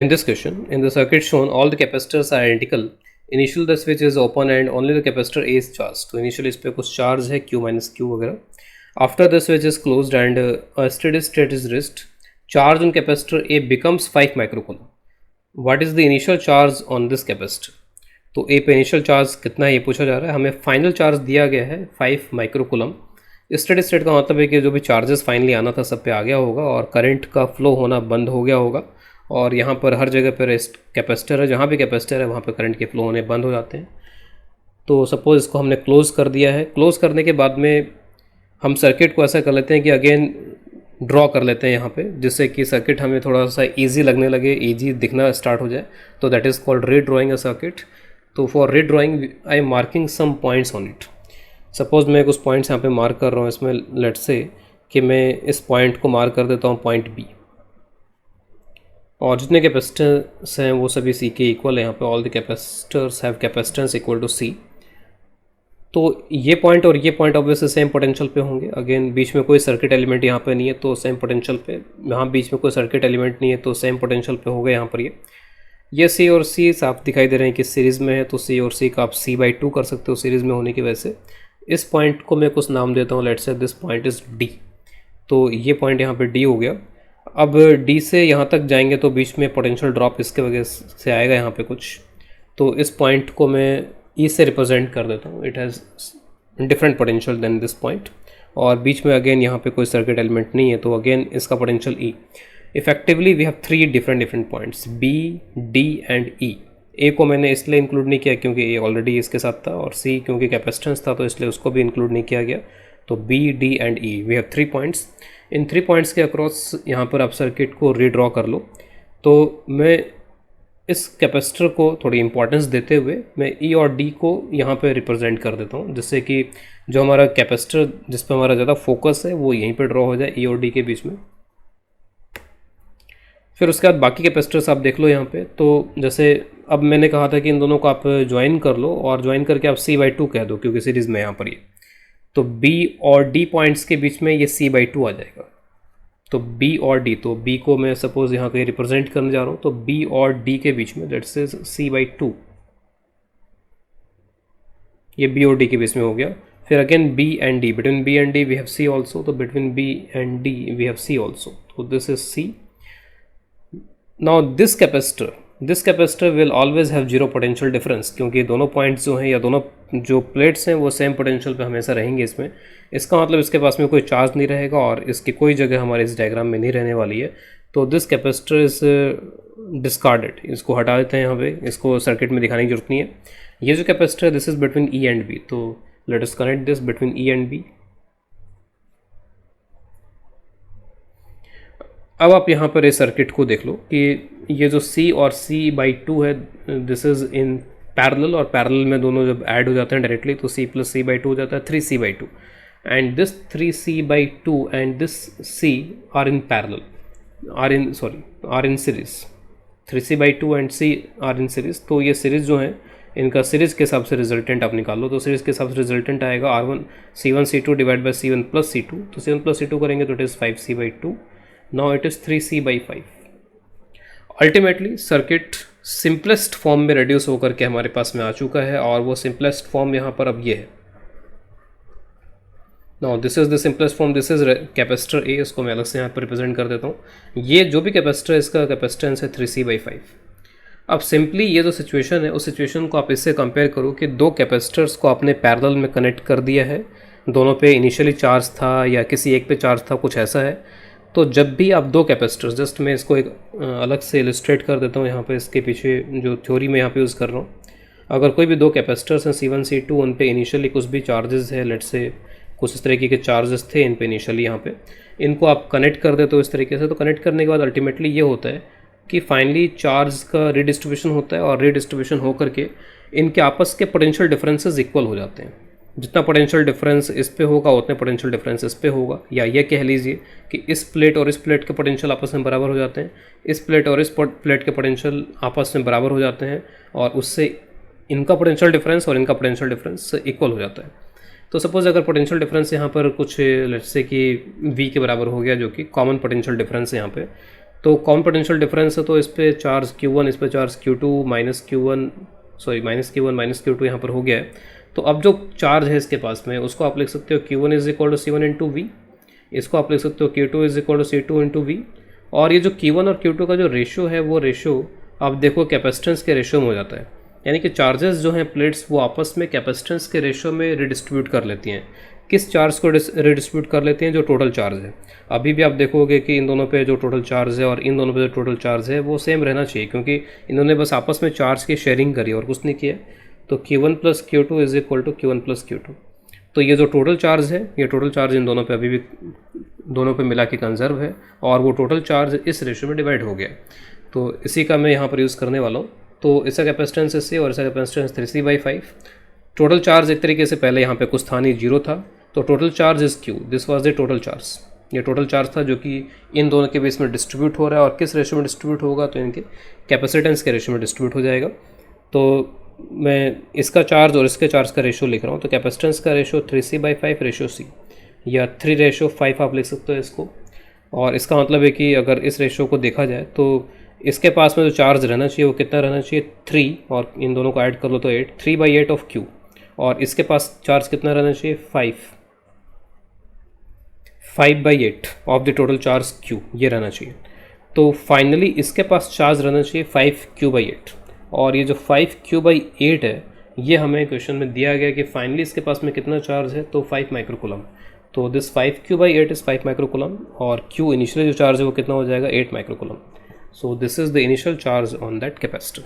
In this question, in the circuit shown, all the capacitors are identical. Initial the switch is open and only the capacitor A is charged. तो initially इस पे कुछ charge है Q minus Q वगैरह. After the switch is closed and a steady state is reached, charge on capacitor A becomes 5 microcoulomb. What is the initial charge on this capacitor? तो A पे initial charge कितना है ये पूछा जा रहा है. हमें final charge दिया गया है 5 माइक्रोकुलम. स्टेडी स्टेट का मतलब है कि जो भी चार्जेस फाइनली आना था सब पे आ गया होगा और करंट का फ्लो होना बंद हो गया होगा. और यहाँ पर हर जगह पर कैपेसिटर है, जहाँ भी कैपेसिटर है वहाँ पर करंट के फ्लो होने बंद हो जाते हैं. तो सपोज़ इसको हमने क्लोज़ कर दिया है. क्लोज़ करने के बाद में हम सर्किट को ऐसा कर लेते हैं कि अगेन ड्रॉ कर लेते हैं यहाँ पे, जिससे कि सर्किट हमें थोड़ा सा इजी लगने लगे, इजी दिखना स्टार्ट हो जाए. तो that is called redrawing a circuit. तो for redrawing I am marking some points on it. Suppose मैं कुछ पॉइंट्स यहाँ पे मार्क कर रहा हूँ. इसमें लेट्स से कि मैं इस पॉइंट को मार्क कर देता हूँ पॉइंट बी, और जितने कैपेसिटेंस हैं वो सभी सी के इक्वल है. यहाँ पे all the capacitors have capacitance equal to C. तो ये पॉइंट और ये पॉइंट ऑब्वियसली सेम पोटेंशियल पे होंगे. अगेन बीच में कोई सर्किट एलिमेंट यहाँ पे नहीं है तो सेम पोटेंशियल पे. यहाँ बीच में कोई सर्किट एलिमेंट नहीं है तो सेम पोटेंशियल पे होगा. यहाँ पर ये सी और सी साफ दिखाई दे रहे हैं कि सीरीज़ में है, तो सी और सी का आप C/2 कर सकते हो सीरीज़ में होने की वजह से. इस पॉइंट को मैं कुछ नाम देता हूँ. Let's say this point is D. तो ये पॉइंट यहाँ पे D हो गया. अब D से यहाँ तक जाएंगे तो बीच में पोटेंशियल ड्रॉप इसके वजह से आएगा यहाँ पे कुछ. तो इस पॉइंट को मैं E से रिप्रेजेंट कर देता हूँ. It has different potential than this point. और बीच में अगेन यहाँ पे कोई सर्किट एलिमेंट नहीं है तो अगेन इसका potential E. Effectively we have 3 different points B, D and E. A को मैंने इसलिए इंक्लूड नहीं किया क्योंकि A ऑलरेडी इसके साथ था, और C क्योंकि कैपेसिटेंस था तो इसलिए उसको भी इंक्लूड नहीं किया गया. तो B, D and E we have 3 points. इन 3 पॉइंट्स के अक्रॉस यहाँ पर आप सर्किट को रीड्रॉ कर लो. तो मैं इस कैपेसिटर को थोड़ी इंपॉर्टेंस देते हुए मैं E और D को यहाँ पे रिप्रेजेंट कर देता हूँ, जिससे कि जो हमारा कैपेसिटर जिस पर हमारा ज़्यादा फोकस है वो यहीं पे ड्रॉ हो जाए E और D के बीच में. फिर उसके बाद बाकी कैपेसिटर्स आप देख लो यहाँ पे. तो जैसे अब मैंने कहा था कि इन दोनों को आप ज्वाइन कर लो और ज्वाइन करके आप C/2 कह दो क्योंकि सीरीज़ में यहाँ पर ये. तो B और D पॉइंट्स के बीच में ये C/2 आ जाएगा. तो B और D, तो B को मैं सपोज़ यहाँ कहीं रिप्रेजेंट करने जा रहा हूँ तो B और D के बीच में दैट्स इज C/2. ये B और D के बीच में हो गया. फिर again B and D, between B and D we have C also. तो between B and D we have C also. तो this is C. Now this capacitor will always have zero potential difference, क्योंकि दोनों points जो हैं या दोनों जो plates हैं वो सेम पोटेंशियल पे हमेशा रहेंगे इसमें. इसका मतलब इसके पास में कोई चार्ज नहीं रहेगा और इसकी कोई जगह हमारे इस डायग्राम में नहीं रहने वाली है. तो दिस कैपेसिटर इज डिस्कार्डेड. इसको हटा देते हैं यहाँ पे, इसको सर्किट में दिखाने की जरूरत नहीं है. ये जो कैपेसिटर है this is between E and B. तो let us connect this between E and B. अब आप यहाँ पर इस सर्किट को देख लो कि ये जो C और C/2 है दिस इज़ इन पैरेलल, और पैरेलल में दोनों जब ऐड हो जाते हैं डायरेक्टली तो C + C/2 हो जाता है 3C/2. And this 3C/2 and this C are in parallel, are in series. 3C/2 and C are in series. तो ये सीरीज जो है इनका सीरीज के हिसाब से रिजल्टेंट आप निकाल लो. तो सीरीज के हिसाब से रिजल्टेंट आएगा R1 C1 divide by C1 + C2. तो C1 + C2 करेंगे तो it is 5C/2. Now it is 3C/5. Ultimately circuit simplest form में रिड्यूस होकर के हमारे पास में आ चुका है, और वो सिंपलेस्ट फॉर्म यहाँ पर अब ये है. Now this is the simplest form. This is capacitor A. इसको मैं अलग से यहाँ पर रिप्रेजेंट कर देता हूँ. ये जो भी कैपेसिटर है इसका कैपेसिटेंस है 3C/5. अब सिंपली ये जो सिचुएशन है उस सिचुएशन को आप इससे कंपेयर करो कि दो कैपेसिटर्स को आपने पैरेलल में कनेक्ट कर दिया है, दोनों पे इनिशियली चार्ज था या किसी एक पे चार्ज था, कुछ ऐसा है. तो जब भी आप दो कैपेसिटर्स, जस्ट मैं इसको एक अलग से इलस्ट्रेट कर देता हूँ यहाँ पे, इसके पीछे जो थ्योरी मैं यहाँ पे यूज़ कर रहा हूँ. अगर कोई भी दो कैपेसिटर्स हैं C1 C2, उन पे इनिशियली कुछ भी चार्जेस है, लेट्स से कुछ इस तरीके के चार्जेस थे इन पे इनिशियली, यहाँ पे इनको आप कनेक्ट कर देते हो इस तरीके से. तो कनेक्ट करने के बाद अल्टीमेटली ये होता है कि फाइनली चार्ज का रीडिस्ट्रीब्यूशन होता है, और रीडिस्ट्रीब्यूशन होकर के इनके आपस के पोटेंशियल डिफरेंसेस इक्वल हो जाते हैं. जितना पोटेंशियल डिफरेंस इस पे होगा उतने पोटेंशियल डिफरेंस इस पे होगा, या ये कह लीजिए कि इस प्लेट और इस प्लेट के पोटेंशियल आपस में बराबर हो जाते हैं, इस प्लेट और इस प्लेट के पोटेंशियल आपस में बराबर हो जाते हैं, और उससे इनका पोटेंशियल डिफरेंस और इनका पोटेंशियल डिफरेंस इक्वल हो जाता है. तो सपोज अगर पोटेंशियल डिफरेंस यहाँ पर कुछ लेट्स से कि V के बराबर हो गया, जो कि कॉमन पोटेंशियल डिफरेंस है यहाँ पे, तो कॉमन पोटेंशियल डिफरेंस है, तो इस पर चार्ज Q1, इस पर charge Q2 minus Q1 minus Q2 यहाँ पर हो गया है। तो अब जो चार्ज है इसके पास में उसको आप लिख सकते हो Q1 is equal to C1 into V, इसको आप लिख सकते हो Q2 is equal to C2 into V. और ये जो Q1 और Q2 का जो रेशो है वो रेशो आप देखो कैपेसिटेंस के रेशो में हो जाता है, यानी कि चार्जेस जो हैं प्लेट्स वो आपस में कैपेसिटेंस के रेशो में रिडिस्ट्रीब्यूट कर लेती हैं। किस चार्ज को रिडिस्ट्रीब्यूट कर लेती हैं? जो टोटल चार्ज है। अभी भी आप देखोगे कि इन दोनों पे जो टोटल चार्ज है और इन दोनों पे जो टोटल चार्ज है वो सेम रहना चाहिए, क्योंकि इन्होंने बस आपस में चार्ज की शेयरिंग करी और कुछ नहीं किया। तो Q1 plus Q2 is equal to Q1 plus Q2। तो ये जो टोटल चार्ज है, ये टोटल चार्ज इन दोनों पे अभी भी दोनों पे मिला के कंजर्व है और वो टोटल चार्ज इस रेशो में डिवाइड हो गया। तो इसी का मैं यहाँ पर यूज़ करने वाला हूँ। तो इसका कैपेसिटेंस इससे और इसका कैपेसिटेंस 3C/5। टोटल चार्ज एक तरीके से पहले यहाँ पे कुछ था नहीं, 0 था। तो total charge is Q, this was the total charge. ये टोटल चार्ज था जो कि इन दोनों के बीच में डिस्ट्रीब्यूट हो रहा है। और किस रेशो में डिस्ट्रीब्यूट होगा? तो इनके कैपेसिटेंस के रेशो में डिस्ट्रीब्यूट हो जाएगा। तो मैं इसका चार्ज और इसके चार्ज का रेशो लिख रहा हूँ। तो कैपेसिटेंस का रेशो 3C/5 रेशो C, या 3:5 आप लिख सकते हो इसको। और इसका मतलब है कि अगर इस रेशो को देखा जाए तो इसके पास में जो चार्ज रहना चाहिए वो कितना रहना चाहिए? 3, और इन दोनों को ऐड कर लो तो 8, 3/8 ऑफ Q। और इसके पास चार्ज कितना रहना चाहिए? 5/8 of the total charge Q, ये रहना चाहिए। तो फाइनली इसके पास चार्ज रहना चाहिए 5Q/8। और ये जो 5Q/8 है ये हमें क्वेश्चन में दिया गया कि फाइनली इसके पास में कितना चार्ज है? तो 5 माइक्रोकूलम। तो दिस 5Q/8 इज़ 5 माइक्रोकूलम, और Q इनिशियली जो चार्ज है वो कितना हो जाएगा? 8 microcoulomb. So this is the initial charge on that capacitor.